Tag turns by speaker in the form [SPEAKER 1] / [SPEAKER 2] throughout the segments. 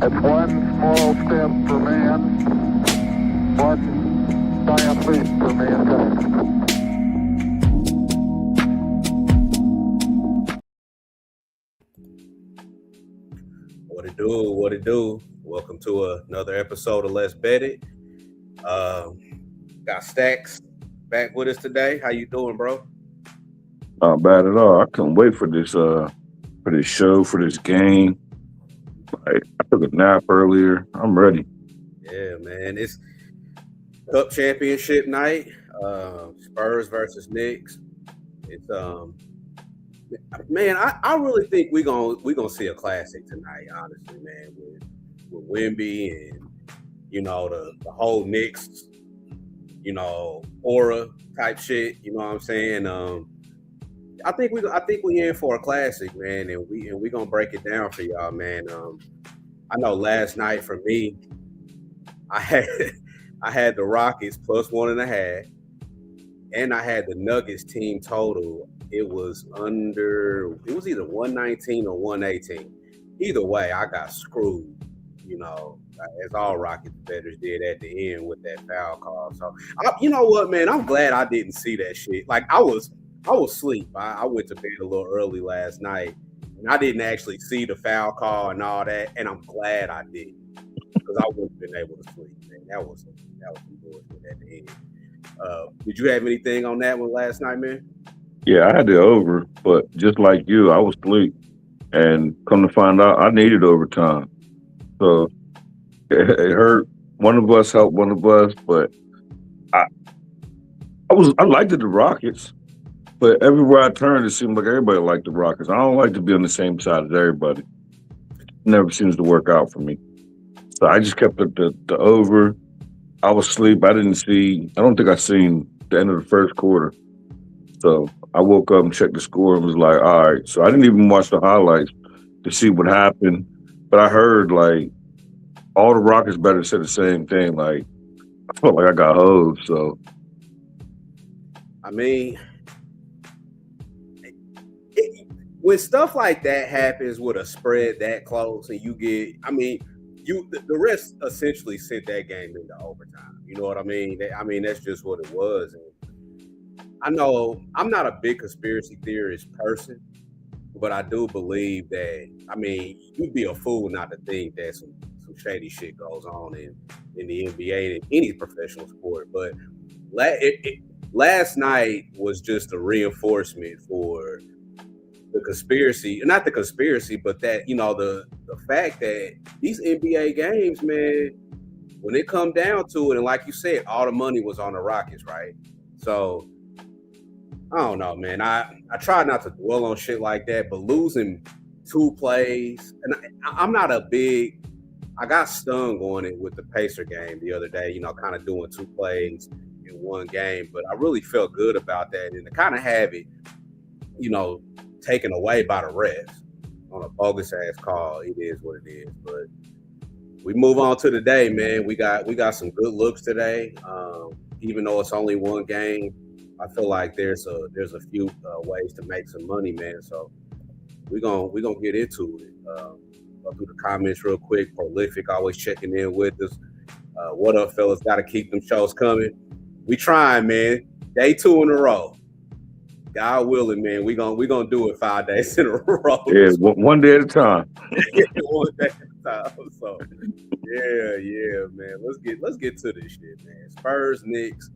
[SPEAKER 1] It's one small step for man, one giant leap for mankind.
[SPEAKER 2] What it do? What it do? Welcome to another episode of Let's Bet It. Got Stacks back with us today. How you doing, bro?
[SPEAKER 3] Not bad at all. I couldn't wait for this show, for this game. Like, I took a nap earlier. I'm ready.
[SPEAKER 2] Yeah, man. It's Cup Championship night. Spurs versus Knicks. It's man. I really think we gonna see a classic tonight. Honestly, man, with Wemby and the whole Knicks aura type shit. You know what I'm saying? I think we in for a classic, man, and we gonna break it down for y'all, man. I know last night for me, I had I had the Rockets plus 1.5, and I had the Nuggets team total. It was either 119 or 118. Either way, I got screwed. As all Rockets bettors did at the end with that foul call. So, you know what, man? I'm glad I didn't see that shit. Like I was asleep. I went to bed a little early last night, and I didn't actually see the foul call and all that. And I'm glad I did because I wouldn't have been able to sleep. Man, that was some bullshit at the end. Did you have anything on that one last night, man?
[SPEAKER 3] Yeah, I had the over, but just like you, I was asleep. And come to find out, I needed overtime. So it hurt. One of us helped one of us, but I, I liked the Rockets. But everywhere I turned, it seemed like everybody liked the Rockets. I don't like to be on the same side as everybody. Never seems to work out for me. So I just kept the over. I was asleep. I didn't see. I don't think I seen the end of the first quarter. So I woke up and checked the score and was like, all right. So I didn't even watch the highlights to see what happened. But I heard like all the Rockets better said the same thing. Like I felt like I got hosed. So
[SPEAKER 2] I mean, when stuff like that happens with a spread that close, and the rest essentially sent that game into overtime. You know what I mean? That's just what it was. And I know I'm not a big conspiracy theorist person, but I do believe that. You'd be a fool not to think that some shady shit goes on in the NBA and any professional sport. But last night was just a reinforcement for the conspiracy, not the conspiracy, but that the fact that these NBA games, man, when it come down to it, and like you said, all the money was on the Rockets, right? So I don't know, man. I try not to dwell on shit like that, but losing two plays, and I'm not a big. I got stung on it with the Pacer game the other day, kind of doing two plays in one game, but I really felt good about that, and to kind of have it, you know, taken away by the refs on a bogus ass call. It is what it is. But we move on to the day, man. We got some good looks today. Even though it's only one game, I feel like there's a few ways to make some money, man. So we gonna get into it. Go through the comments real quick. Prolific always checking in with us. What up, fellas? Got to keep them shows coming. We trying, man. Day 2 in a row. God willing, man, we gonna do it 5 days in a row.
[SPEAKER 3] yeah, one day at a time.
[SPEAKER 2] One day at a time. So yeah, man. Let's get to this shit, man. Spurs, Knicks.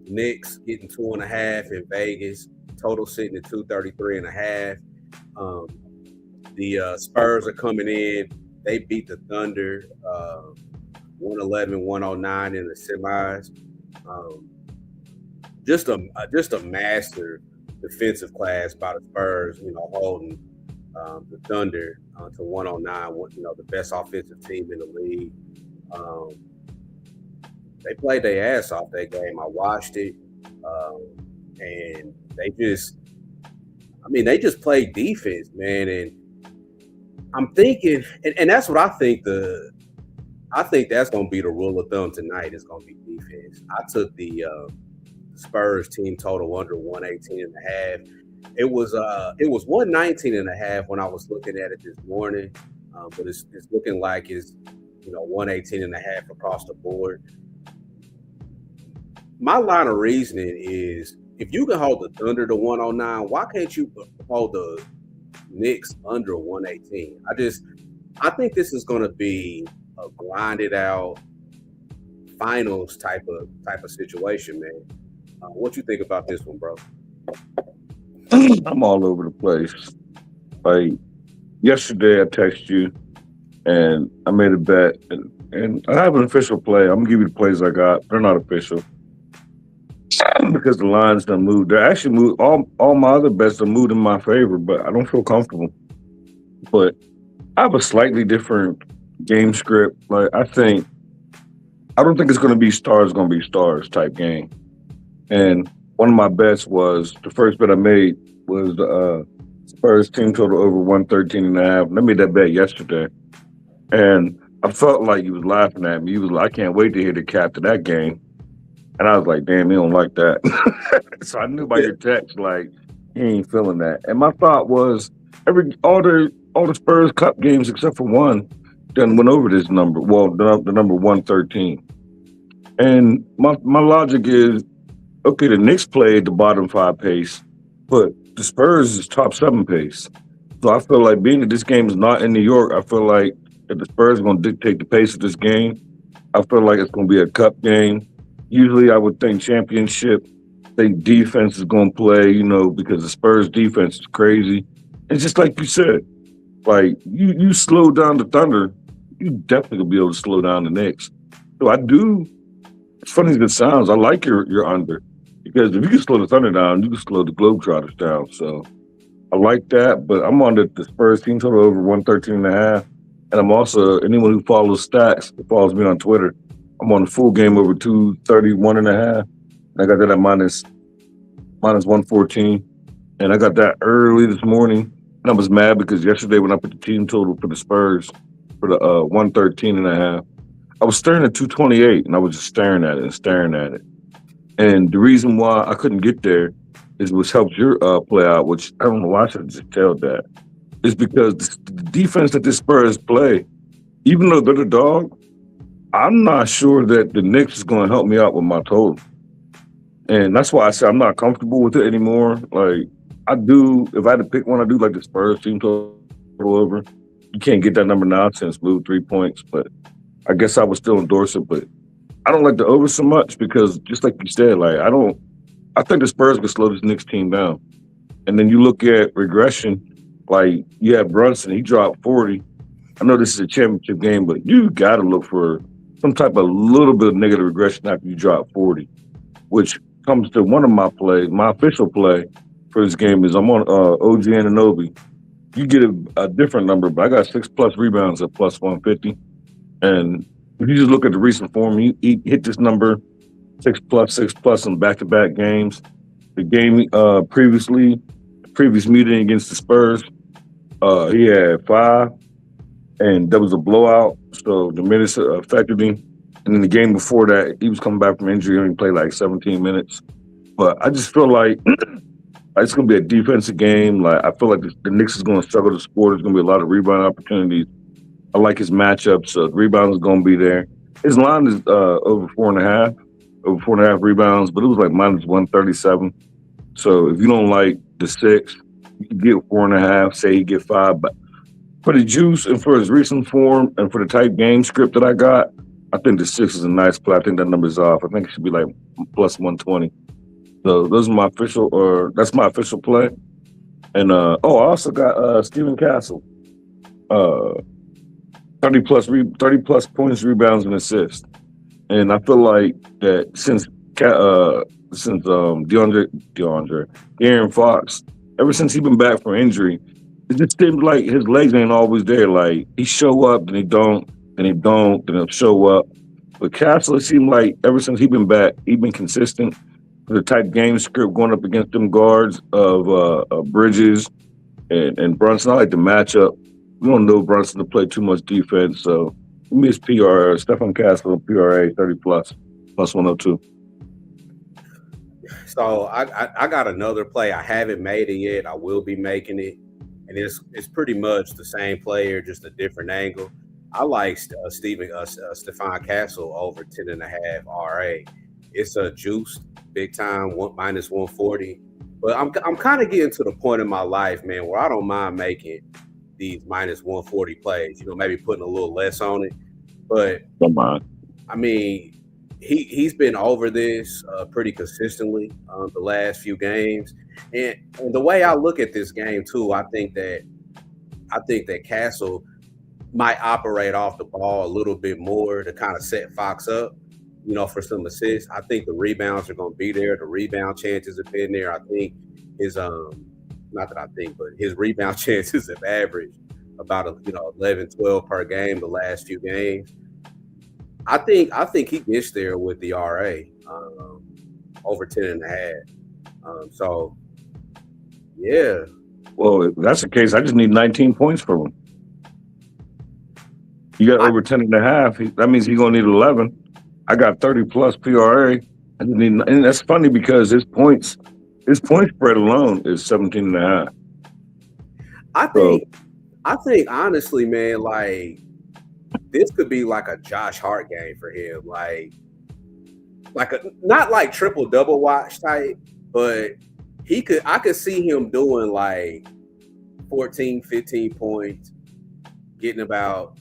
[SPEAKER 2] Knicks getting 2.5 in Vegas. Total sitting at 233.5. The Spurs are coming in. They beat the Thunder 111-109 in the semis. Just a master defensive class by the Spurs, holding the Thunder to 109, the best offensive team in the league. They played their ass off that game. I watched it, and they just played defense, man. And I'm thinking, and that's what I think. I think that's going to be the rule of thumb tonight. Is going to be defense. I took the Spurs team total under 118.5. It was 119.5 when I was looking at it this morning. but it's looking like it's 118.5 across the board. My line of reasoning is if you can hold the Thunder to 109, why can't you hold the Knicks under 118? I think this is going to be a grinded out finals type of situation, man. What you think about this one, bro?
[SPEAKER 3] I'm all over the place. Like yesterday, I texted you and I made a bet, and I have an official play. I'm gonna give you the plays I got. They're not official because the lines done moved. They're actually moved. All my other bets are moved in my favor, but I don't feel comfortable. But I have a slightly different game script. Like I don't think it's gonna be stars gonna be stars type game. And one of my bets was the first bet I made was the Spurs team total over 113.5. I made that bet yesterday. And I felt like he was laughing at me. He was like, I can't wait to hear the cap to that game. And I was like, damn, he don't like that. So I knew by your text, like, he ain't feeling that. And my thought was all the Spurs Cup games except for one done went over this number. Well, the number 113. And my logic is, okay, the Knicks played the bottom 5 pace, but the Spurs is top 7 pace. So I feel like being that this game is not in New York, I feel like if the Spurs are going to dictate the pace of this game, I feel like it's going to be a cup game. Usually I would think championship, the defense is going to play, because the Spurs defense is crazy. It's just like you said, like you slow down the Thunder, you definitely will be able to slow down the Knicks. So I do, as funny as it sounds, I like your under. Because if you can slow the Thunder down, you can slow the Globetrotters down. So I like that, but I'm on the Spurs team total over 113.5. And I'm also, anyone who follows stats, that follows me on Twitter, I'm on the full game over 231.5. I got that at minus 114. And I got that early this morning. And I was mad because yesterday when I put the team total for the Spurs for the 113.5, I was staring at 228 and I was just staring at it. And the reason why I couldn't get there is which helped your play out, which I don't know why I should have just tell that, is because the defense that the Spurs play, even though they're the dog, I'm not sure that the Knicks is going to help me out with my total. And that's why I say I'm not comfortable with it anymore. Like, I do, if I had to pick one, I do like the Spurs team total over. You can't get that number now since moved 3 points, but I guess I would still endorse it. But I don't like the over so much because, just like you said, like I think the Spurs could slow this Knicks team down. And then you look at regression, like you have Brunson, he dropped 40. I know this is a championship game, but you got to look for some type of little bit of negative regression after you drop 40, which comes to one of my plays. My official play for this game is I'm on OG Anunoby. You get a different number, but I got 6+ rebounds at plus 150. And if you just look at the recent form, he hit this number 6+ in back-to-back games. The game previous meeting against the Spurs, he had 5, and that was a blowout. So the minutes affected him. And then the game before that, he was coming back from injury and he played like 17 minutes. But I just feel like it's going to be a defensive game. Like I feel like the Knicks is going to struggle to score. There's going to be a lot of rebound opportunities. I like his matchup, so the rebound is going to be there. His line is over 4.5 rebounds, but it was like minus 137. So if you don't like the 6, you can get 4.5. Say you get 5, but for the juice and for his recent form and for the type game script that I got, I think the 6 is a nice play. I think that number's off. I think it should be like plus 120. So those are my that's my official play. And I also got Stephen Castle. 30 plus points, rebounds, and assists. And I feel like that since De'Aaron Fox, ever since he's been back from injury, it just seems like his legs ain't always there. Like he show up, then he don't, then he'll show up. But Castle, it seemed like ever since he's been back, he's been consistent. The type game script going up against them guards of Bridges and Brunson. I like the matchup. We don't know Brunson to play too much defense, so we miss PR. Stephen Castle, PRA 30 plus 102.
[SPEAKER 2] So I got another play. I haven't made it yet. I will be making it, and it's pretty much the same player, just a different angle. I like Stephon Castle over 10.5 RA. It's a juiced big time minus 140. But I'm kind of getting to the point in my life, man, where I don't mind making these minus 140 plays. Maybe putting a little less on it. But
[SPEAKER 3] come on.
[SPEAKER 2] I mean, he's been over this pretty consistently the last few games, and the way I look at this game too, I think that Castle might operate off the ball a little bit more to kind of set Fox up, for some assists. I think the rebounds are going to be there. The rebound chances have been there. I think his not that I think, but his rebound chances have averaged about 11, 12 per game the last few games. I think he gets there with the RA over 10.5. So yeah.
[SPEAKER 3] Well, if that's the case, I just need 19 points from him. You got over 10.5. That means he's gonna need 11. I got 30 plus PRA. I just need, and that's funny because his point spread alone is 17.5.
[SPEAKER 2] I think honestly, man, like this could be like a Josh Hart game for him, like not like triple double watch type, but I could see him doing like 14, 15 points, getting about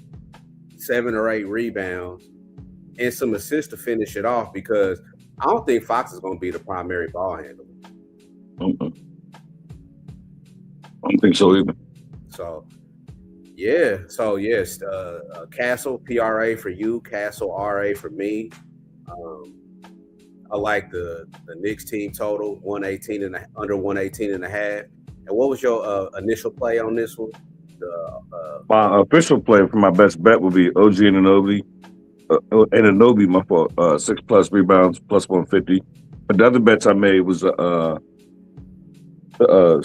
[SPEAKER 2] 7 or 8 rebounds and some assists to finish it off, because I don't think Fox is going to be the primary ball handler.
[SPEAKER 3] I don't think so either.
[SPEAKER 2] So yes, Castle PRA for you, Castle RA for me. I like the Knicks team total 118 and under 118.5. And what was your initial play on this one?
[SPEAKER 3] My official play for my best bet would be OG Anunoby. Anunoby, my fault. 6 plus rebounds, plus 150. But the other bets I made was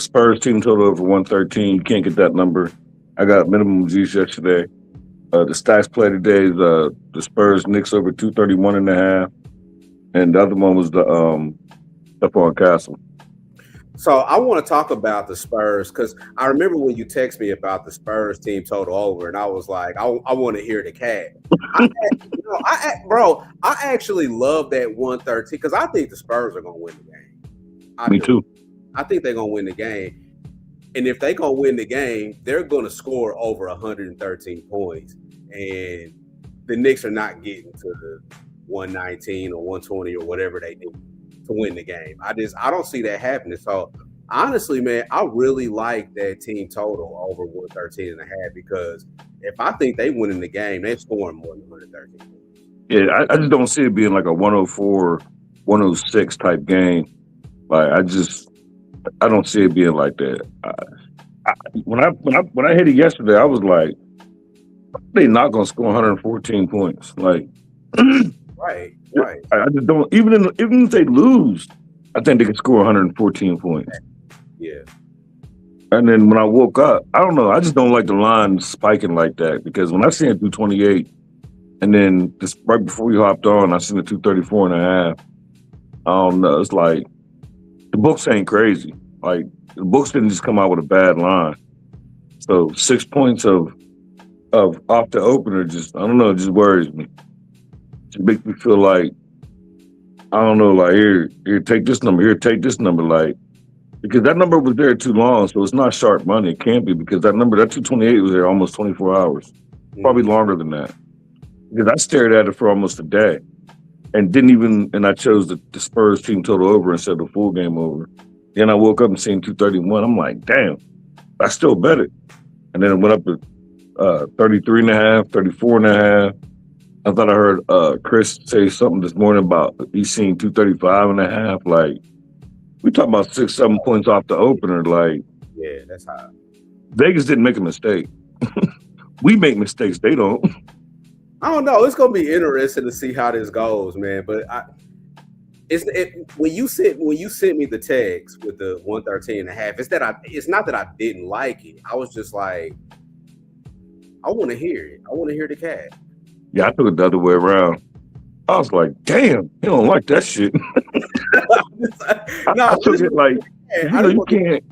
[SPEAKER 3] Spurs team total over 113. You can't get that number. I got minimum G's yesterday. The stacks play today is the Spurs Knicks over 231.5. And the other one was the Stephon Castle.
[SPEAKER 2] So I want to talk about the Spurs, because I remember when you text me about the Spurs team total over, and I was like, I want to hear the cat. I actually love that 113 because I think the Spurs are going to win the game.
[SPEAKER 3] Me too.
[SPEAKER 2] I think they're going to win the game. And if they're going to win the game, they're going to score over 113 points. And the Knicks are not getting to the 119 or 120 or whatever they need to win the game. I don't see that happening. So honestly, man, I really like that team total over 113.5, because if I think they win in the game, they're scoring more than 113.
[SPEAKER 3] Yeah, I just don't see it being like a 104, 106 type game. Like I don't see it being like that. When I hit it yesterday, I was like, they're not gonna score 114 points. Like
[SPEAKER 2] Right.
[SPEAKER 3] I just don't. Even if they lose, I think they can score 114 points.
[SPEAKER 2] Yeah.
[SPEAKER 3] And then when I woke up, I don't know. I just don't like the line spiking like that, because when I seen it through 28, and then just right before we hopped on, I seen it 234.5. I don't know. It's like the books ain't crazy. Like the books didn't just come out with a bad line. So 6 points of off the opener just worries me. It makes me feel like, I don't know, like here, take this number, like, because that number was there too long, so it's not sharp money. It can't be, because that 228 was there almost 24 hours, probably longer than that. Because I stared at it for almost a day, and I chose the Spurs team total over instead of the full game over. Then I woke up and seen 231. I'm like, damn, I still bet it. And then it went up to 33.5, 34.5. I thought I heard Chris say something this morning about he's seen 235.5. Like, we talking about 6-7 points off the opener. Like,
[SPEAKER 2] yeah, that's high.
[SPEAKER 3] Vegas didn't make a mistake. We make mistakes, they don't.
[SPEAKER 2] I don't know. It's gonna be interesting to see how this goes, man. But when you sent me the text with the 113.5, it's not that I didn't like it. I was just like, I want to hear it. I want to hear the cat.
[SPEAKER 3] Yeah, I took it the other way around. I was like, damn, he don't like that shit. I took it like, you can't,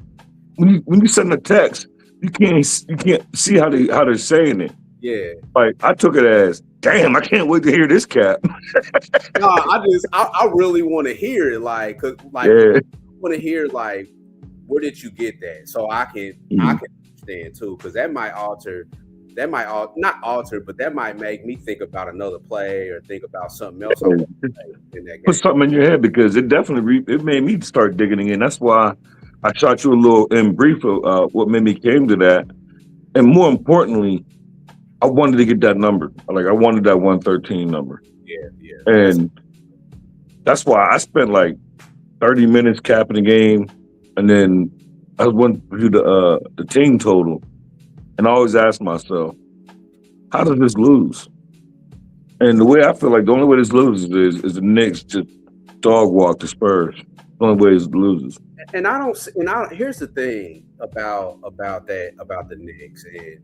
[SPEAKER 3] when you send a text, you can't see how they're saying it.
[SPEAKER 2] Yeah.
[SPEAKER 3] Like I took it as, damn, I can't wait to hear this cap.
[SPEAKER 2] No, I really want to hear it, like, cause like
[SPEAKER 3] Yeah.
[SPEAKER 2] I want to hear like, where did you get that? So I can understand too, because that might not alter, but that might make me think about another play or think about something else in that game.
[SPEAKER 3] Put something in your head because it definitely it made me start digging in. That's why I shot you a little in brief of what made me came to that, and more importantly, I wanted to get that number. Like I wanted that 113 number.
[SPEAKER 2] Yeah.
[SPEAKER 3] And that's why I spent like 30 minutes capping the game, and then I went through the team total, and I always ask myself, how does this lose? And the way I feel like the only way this loses is the Knicks just dog walk the Spurs. The only way it loses.
[SPEAKER 2] And here's the thing about the Knicks, and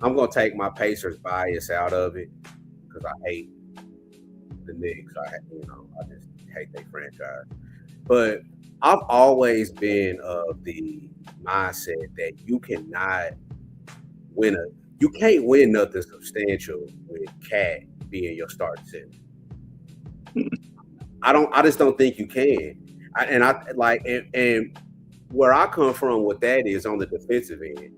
[SPEAKER 2] I'm gonna take my Pacers bias out of it because I hate the Knicks. I just hate their franchise. But I've always been of the mindset that you can't win nothing substantial with Cat being your starting center. I just don't think you can. And where I come from with that is on the defensive end.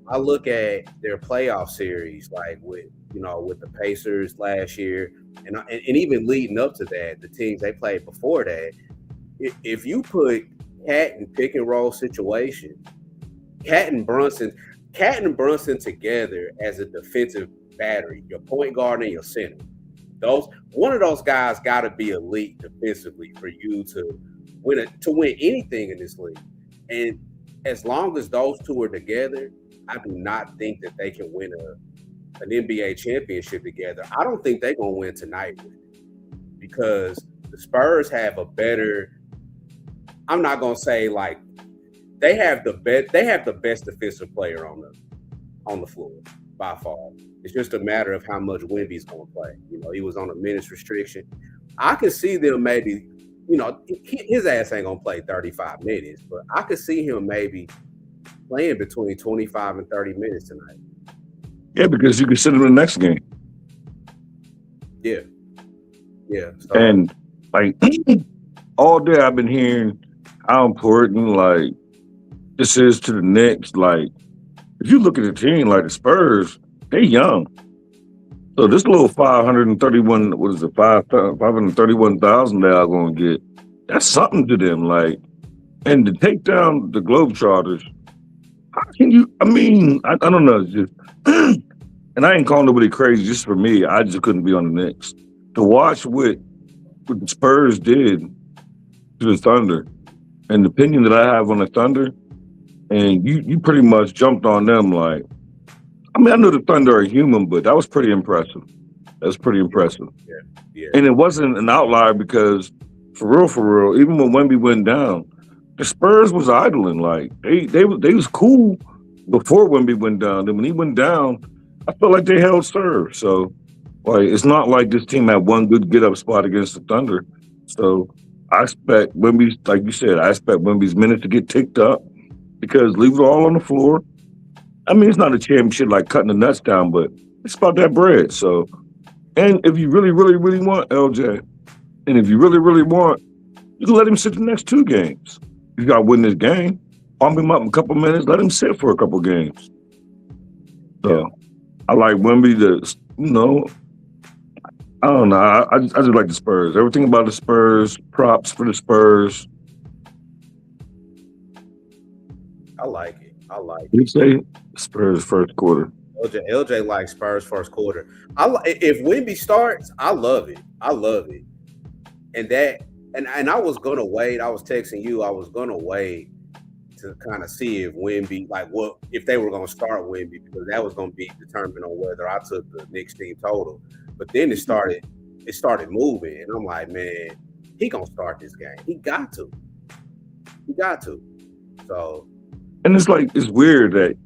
[SPEAKER 2] I look at their playoff series, like with the Pacers last year, and even leading up to that, the teams they played before that. If you put Cat in pick and roll situation, Cat and Brunson together as a defensive battery, your point guard and your center. One of those guys got to be elite defensively for you to win anything in this league. And as long as those two are together, I do not think that they can win an NBA championship together. I don't think they're gonna win tonight because the Spurs have a better. I'm not gonna say like they have the best defensive player on the floor by far. It's just a matter of how much Wemby's gonna play. He was on a minutes restriction. I could see them maybe. His ass ain't gonna play 35 minutes, but I could see him maybe playing between 25 and 30 minutes tonight.
[SPEAKER 3] Yeah, because you can sit him in the next game.
[SPEAKER 2] Yeah. So,
[SPEAKER 3] and like all day I've been hearing how important like this is to the Knicks. Like if you look at the team, like the Spurs, they young. So this little 531, what is it, 531,000 they are going to get, that's something to them. Like, and to take down the Globetrotters, how can you, I don't know, it's just, and I ain't calling nobody crazy, just for me, I just couldn't be on the Knicks. To watch what the Spurs did to the Thunder, and the opinion that I have on the Thunder, and you pretty much jumped on them like, I know the Thunder are human, but that was pretty impressive. That's pretty impressive.
[SPEAKER 2] Yeah.
[SPEAKER 3] And it wasn't an outlier because, for real, even when Wemby went down, the Spurs was idling. Like they was cool before Wemby went down. Then when he went down, I felt like they held serve. So, like it's not like this team had one good get up spot against the Thunder. So I expect Wemby's, like you said, Wemby's minutes to get ticked up because leave it all on the floor. It's not a championship like cutting the nuts down, but it's about that bread. So, and if you really, really, really want LJ, and if you really, really want, you can let him sit the next two games. You got to win this game. Pump him up in a couple minutes. Let him sit for a couple games. So, I like Wemby to, I don't know. I just like the Spurs. Everything about the Spurs, props for the Spurs.
[SPEAKER 2] I like it.
[SPEAKER 3] You say Spurs first quarter.
[SPEAKER 2] LJ likes Spurs first quarter. If Wemby starts, I love it. And I was gonna wait. I was texting you. I was gonna wait to kind of see if Wemby, if they were gonna start Wemby, because that was gonna be determined on whether I took the Knicks team total. But then it started moving, and I'm like, man, he gonna start this game. He got to. So.
[SPEAKER 3] And it's weird that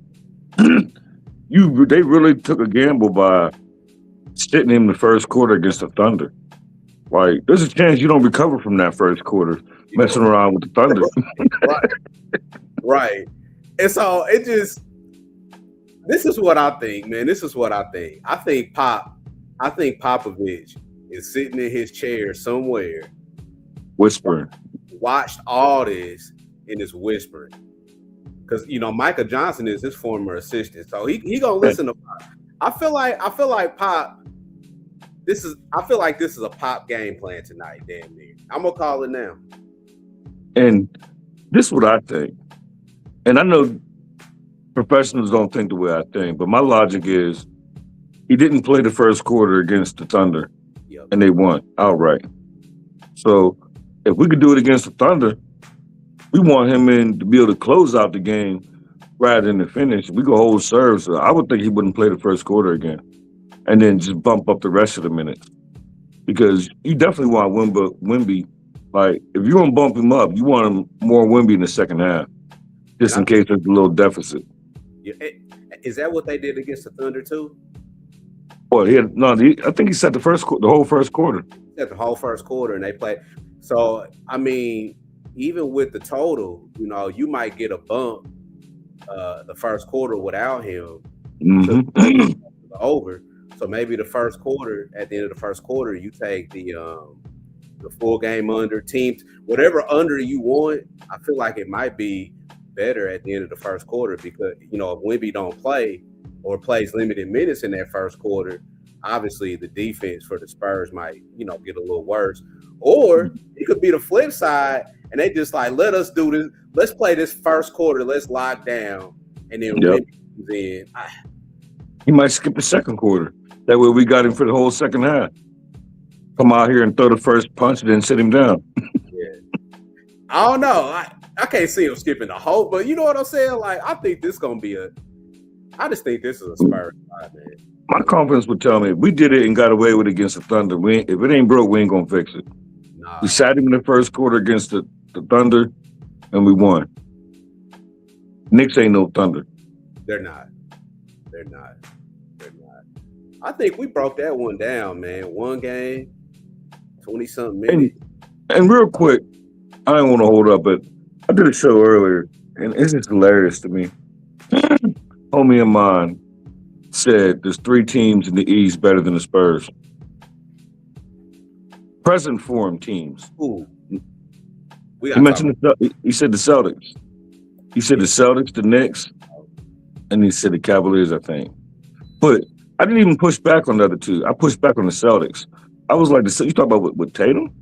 [SPEAKER 3] they really took a gamble by sitting him the first quarter against the Thunder. Like, there's a chance you don't recover from that first quarter messing around with the Thunder.
[SPEAKER 2] Right. And so it just, This is what I think, man. This is what I think. I think Popovich is sitting in his chair somewhere,
[SPEAKER 3] Whispering.
[SPEAKER 2] watched all this, and is whispering. Because Michael Johnson is his former assistant, so he gonna listen to Pop. I feel like Pop. I feel like this is a Pop game plan tonight. Damn near. I'm gonna call it now.
[SPEAKER 3] And this is what I think. And I know professionals don't think the way I think, but my logic is he didn't play the first quarter against the Thunder,
[SPEAKER 2] Yep.
[SPEAKER 3] and they won outright. So if we could do it against the Thunder, we want him in to be able to close out the game rather than the finish. We go hold serve. So I would think he wouldn't play the first quarter again, and then just bump up the rest of the minutes, because you definitely want Wemby. Like, if you're gonna bump him up, you want him more Wemby in the second half, just in case there's a little deficit.
[SPEAKER 2] Yeah. Is that what they did against the Thunder too?
[SPEAKER 3] Well, I think he set the whole first quarter.
[SPEAKER 2] At the whole first quarter, and they played. So I mean, even with the total, you might get a bump the first quarter without him
[SPEAKER 3] Mhm.
[SPEAKER 2] over. So maybe the first quarter, at the end of the first quarter, you take the full game under teams, whatever under you want. I feel like it might be better at the end of the first quarter, because if Wemby don't play or plays limited minutes in that first quarter, obviously the defense for the Spurs might get a little worse. Or it could be the flip side, and they just like, let us do this. Let's play this first quarter. Let's lock down, and then Wemby comes in.
[SPEAKER 3] He might skip the second quarter. That way we got him for the whole second half. Come out here and throw the first punch and then sit him down.
[SPEAKER 2] I don't know. I can't see him skipping the whole, but you know what I'm saying? Like, I think this is going to be I just think this is a Spurs side, man.
[SPEAKER 3] My confidence would tell me if we did it and got away with it against the Thunder, if it ain't broke, we ain't going to fix it.
[SPEAKER 2] Nah.
[SPEAKER 3] We sat him in the first quarter against the Thunder, and we won. Knicks ain't no Thunder.
[SPEAKER 2] They're not. I think we broke that one down, man. One game, 20-something minutes.
[SPEAKER 3] And real quick, I didn't want to hold up, but I did a show earlier, and it's just hilarious to me. Homie of mine said there's 3 teams in the East better than the Spurs. Present form teams.
[SPEAKER 2] Ooh.
[SPEAKER 3] He mentioned he said the Celtics. He said the Celtics, the Knicks, and he said the Cavaliers, I think. But I didn't even push back on the other two. I pushed back on the Celtics. I was like, you talking about with Tatum?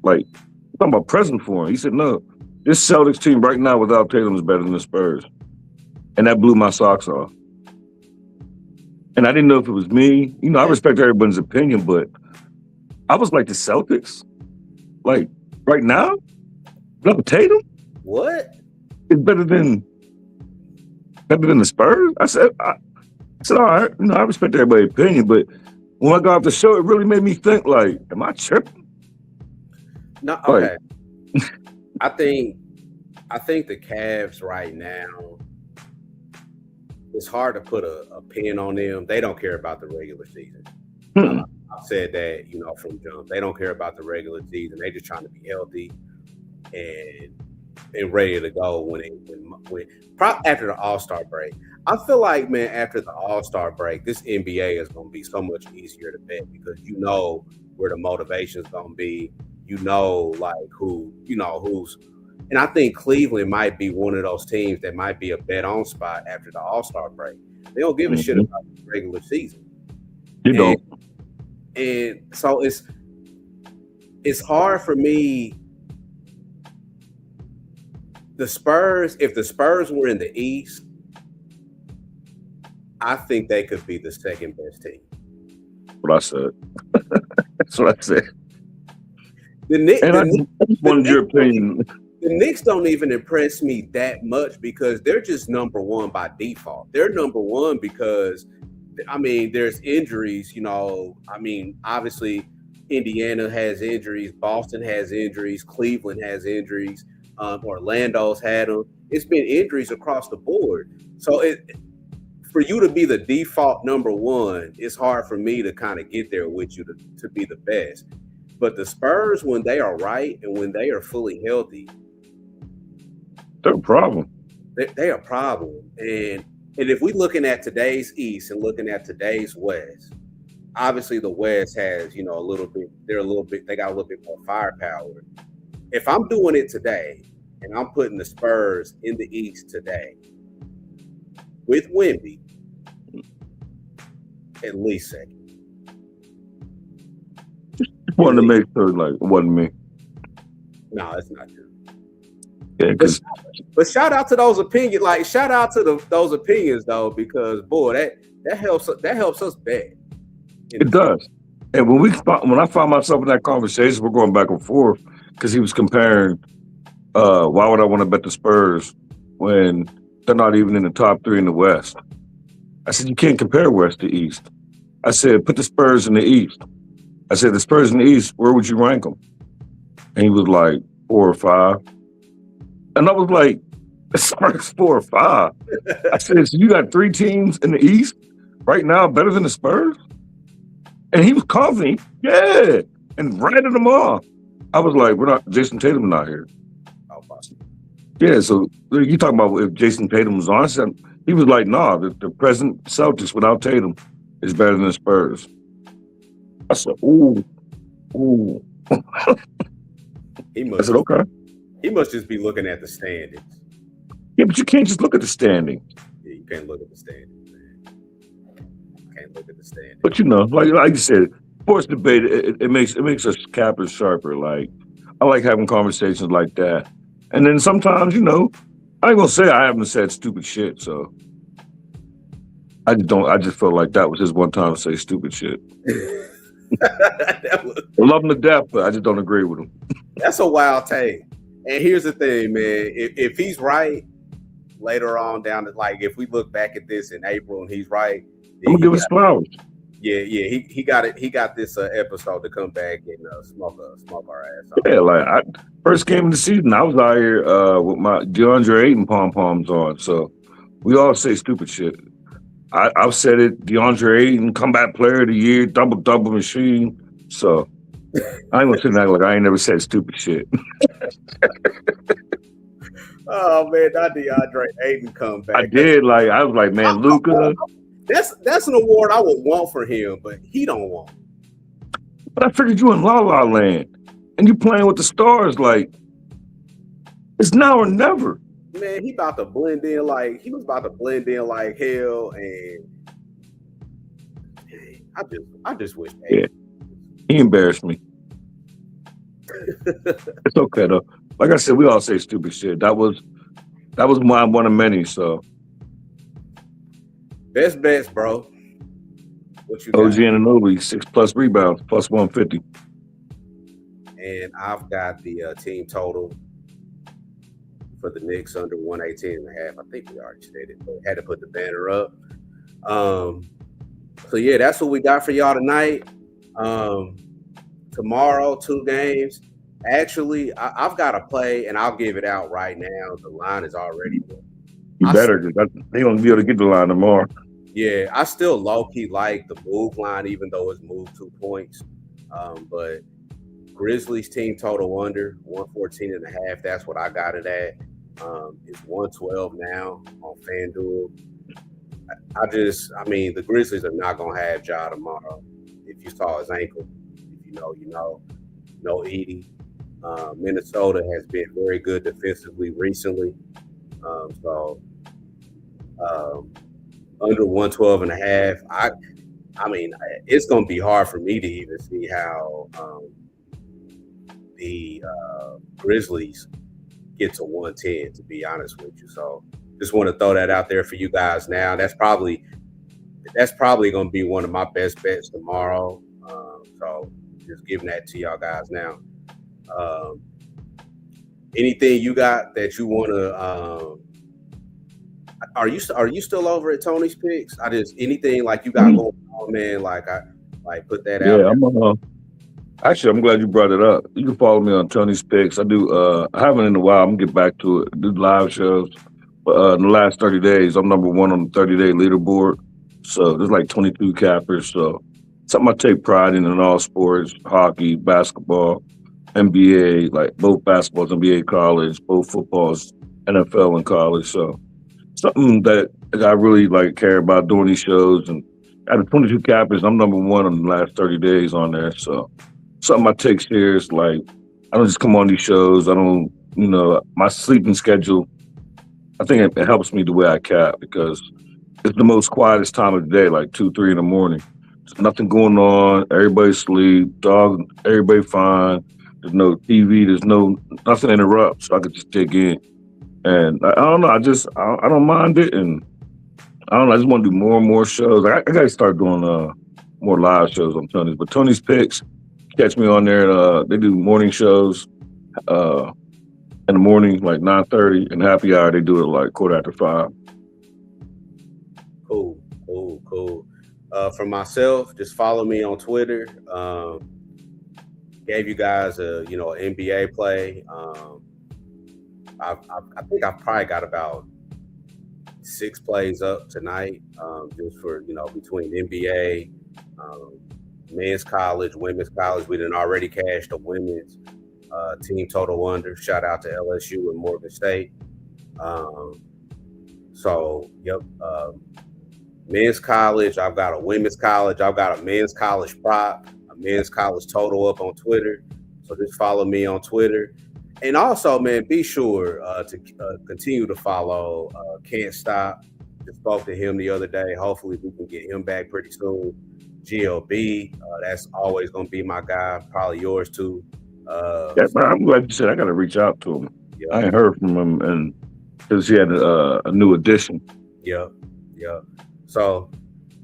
[SPEAKER 3] Like, you talking about present form? He said, no, this Celtics team right now without Tatum is better than the Spurs. And that blew my socks off. And I didn't know if it was me. I respect everybody's opinion, but I was like, the Celtics? Like, right now? Without Tatum?
[SPEAKER 2] What?
[SPEAKER 3] It's better than the Spurs? I said, all right, I respect everybody's opinion, but when I got off the show, it really made me think, like, am I tripping?
[SPEAKER 2] No, okay. I think the Cavs right now, it's hard to put a pin on them. They don't care about the regular season. I've said that, from jump. They don't care about the regular season. They're just trying to be healthy and ready to go when after the All-Star break. I feel like, man, after the All-Star break, this NBA is going to be so much easier to bet, because where the motivation is going to be. Like who's. And I think Cleveland might be one of those teams that might be a bet on spot after the All-Star break. They don't give a shit about the regular season.
[SPEAKER 3] You don't.
[SPEAKER 2] And so it's hard for me. If the Spurs were in the East, I think they could be the second best team.
[SPEAKER 3] What I said. That's what I said.
[SPEAKER 2] I
[SPEAKER 3] just wanted your opinion.
[SPEAKER 2] The Knicks don't even impress me that much, because they're just number one by default. They're number one because, there's injuries. Obviously, Indiana has injuries. Boston has injuries. Cleveland has injuries. Orlando's had them. It's been injuries across the board. So for you to be the default number one, it's hard for me to kind of get there with you to be the best. But the Spurs, when they are right and when they are fully healthy,
[SPEAKER 3] they're a problem.
[SPEAKER 2] They are a problem. And And if we looking at today's East and looking at today's West, obviously the West has, you know, a little bit, they got a little bit more firepower. If I'm doing it today and I'm putting the Spurs in the East today with Wemby, at least second.
[SPEAKER 3] Wanted to make sure, like, it wasn't me.
[SPEAKER 2] No, it's not true.
[SPEAKER 3] Yeah,
[SPEAKER 2] but shout out to those opinions. Like, shout out to those opinions though, because boy, that helps us bet.
[SPEAKER 3] It does. And when I found myself in that conversation, we're going back and forth because he was comparing. Why would I want to bet the Spurs when they're not even in the top 3 in the West? I said you can't compare West to East. I said put the Spurs in the East. I said the Spurs in the East. Where would you rank them? And he was like 4 or 5. And I was like, the Spurs 4 or 5. I said, so you got 3 teams in the East right now better than the Spurs? And he was confident, yeah, and ratted them off. I was like, Jason Tatum not here. Yeah, so you talking about if Jason Tatum was on? He was like, nah, the present Celtics without Tatum is better than the Spurs. I said, ooh. I said, okay.
[SPEAKER 2] He must just be looking at the standings.
[SPEAKER 3] Yeah, but you can't just look at the standings.
[SPEAKER 2] Yeah, you can't look at the standings, man. You can't look at the standings.
[SPEAKER 3] But you know, like you said, sports debate it makes us cappers sharper. Like I like having conversations like that. And then sometimes, you know, I ain't gonna say I haven't said stupid shit, so I just felt like that was his one time to say stupid shit. I love him to death, but I just don't agree with him.
[SPEAKER 2] That's a wild take. And here's the thing, man. If he's right later on down the, like, if we look back at this in April and he's right,
[SPEAKER 3] I'm gonna give us flowers.
[SPEAKER 2] Yeah, he got it. He got this episode to come back and smoke our ass off.
[SPEAKER 3] Yeah, like first game of the season, I was out here with my DeAndre Ayton pom-poms on. So we all say stupid shit. I've said it, DeAndre Ayton, comeback player of the year, double machine. So I ain't gonna sit there like I ain't never said stupid shit.
[SPEAKER 2] Oh man, not DeAndre Ayton comeback.
[SPEAKER 3] I did, like I was like, man, Luka.
[SPEAKER 2] That's an award I would want for him, but he don't want it.
[SPEAKER 3] But I figured you in La La Land and you playing with the stars, like it's now or never.
[SPEAKER 2] Man, he was about to blend in like hell, and I just wish.
[SPEAKER 3] Yeah, he embarrassed me. It's okay though. Like I said, we all say stupid shit. That was one of many. So
[SPEAKER 2] best bets, bro. What you got?
[SPEAKER 3] OG Anunoby, 6+ rebounds, plus 150.
[SPEAKER 2] And I've got the team total for the Knicks under 118.5. I think we already stated, but had to put the banner up. So yeah, that's what we got for y'all tonight. Tomorrow, 2 games. Actually, I've got a play, and I'll give it out right now. The line is already there.
[SPEAKER 3] You better, because they gonna be able to get the line tomorrow.
[SPEAKER 2] Yeah, I still low-key like the move line, even though it's moved 2 points. But Grizzlies team total under 114.5. That's what I got it at. It's 112 now on FanDuel. I mean, the Grizzlies are not gonna have Ja tomorrow. If you saw his ankle, if you know, you know. No Edey. Minnesota has been very good defensively recently. Under 112.5. I mean, it's going to be hard for me to even see how the Grizzlies get to 110, to be honest with you. So just want to throw that out there for you guys now. That's probably going to be one of my best bets tomorrow. So just giving that to y'all guys now. Anything you got that you want to? Are you still over at Tony's Picks? Anything like you got going on, man. Like I put that out.
[SPEAKER 3] Yeah, actually, I'm glad you brought it up. You can follow me on Tony's Picks. I do. I haven't in a while. I'm gonna get back to it. I do live shows. But in the last 30 days, I'm number 1 on the 30-day leaderboard. So there's like 22 cappers. So something I take pride in all sports: hockey, basketball, NBA, like both basketballs, NBA, college, both footballs, NFL, and college. So something that I really like care about doing these shows. And out of 22 captains, I'm number one in the last 30 days on there. So something I take serious. Like I don't just come on these shows. I don't, my sleeping schedule. I think it helps me the way I cap because it's the most quietest time of the day, like 2, 3 in the morning. There's nothing going on. Everybody's asleep. Dog, everybody fine. There's no TV. There's nothing interrupts. So I could just dig in. And I don't know. I don't mind it. And I don't know. I just want to do more and more shows. I got to start doing more live shows on Tony's. But Tony's Picks, catch me on there. They do morning shows in the morning, like 9:30, and happy hour they do it like 5:15.
[SPEAKER 2] Cool. For myself, just follow me on Twitter. Gave you guys a NBA play. I think I've probably got about 6 plays up tonight, just for between NBA, men's college, women's college. We done already cashed the women's team total under. Shout out to LSU and Morgan State. Men's college. I've got a women's college. I've got a men's college prop, a men's college total up on Twitter. So just follow me on Twitter. And also, man, be sure to continue to follow Can't Stop. Just spoke to him the other day. Hopefully we can get him back pretty soon. GLB, that's always going to be my guy. Probably yours too.
[SPEAKER 3] I'm glad you said I got to reach out to him.
[SPEAKER 2] Yeah.
[SPEAKER 3] I ain't heard from him, and because he had a new addition.
[SPEAKER 2] Yeah. So,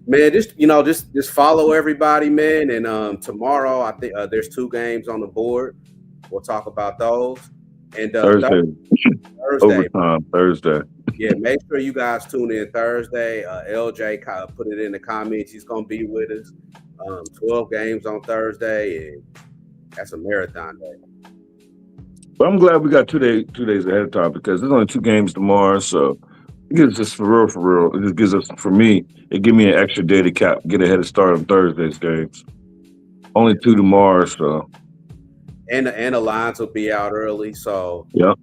[SPEAKER 2] man, just follow everybody, man. And tomorrow, I think there's 2 games on the board. We'll talk about those. And
[SPEAKER 3] Thursday. Overtime Thursday.
[SPEAKER 2] Yeah, make sure you guys tune in Thursday. LJ put it in the comments. He's going to be with us. 12 games on Thursday, and that's a marathon day.
[SPEAKER 3] But I'm glad we got 2 days ahead of time because there's only 2 games tomorrow. So it gives us for real. It just gives us, for me, it give me an extra day to get a head start on Thursday's games. Only 2 tomorrow, so.
[SPEAKER 2] And the lines will be out early, so
[SPEAKER 3] yeah.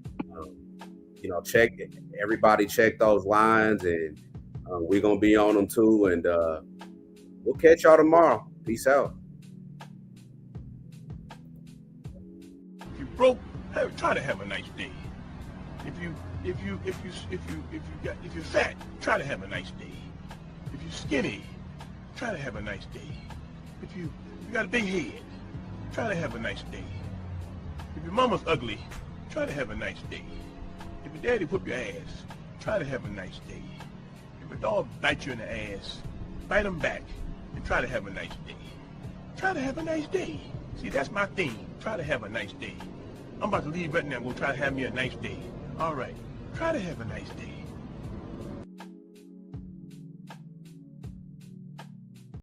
[SPEAKER 2] Everybody check those lines, and we're gonna be on them too. And we'll catch y'all tomorrow. Peace out.
[SPEAKER 4] If you broke, try to have a nice day. If you're fat, try to have a nice day. If you're skinny, try to have a nice day. If you got a big head, try to have a nice day. If your mama's ugly, try to have a nice day. If your daddy whoop your ass, try to have a nice day. If a dog bites you in the ass, bite him back and try to have a nice day. Try to have a nice day. See, that's my theme. Try to have a nice day. I'm about to leave right now and go try to have me a nice day. All right. Try to have a nice day.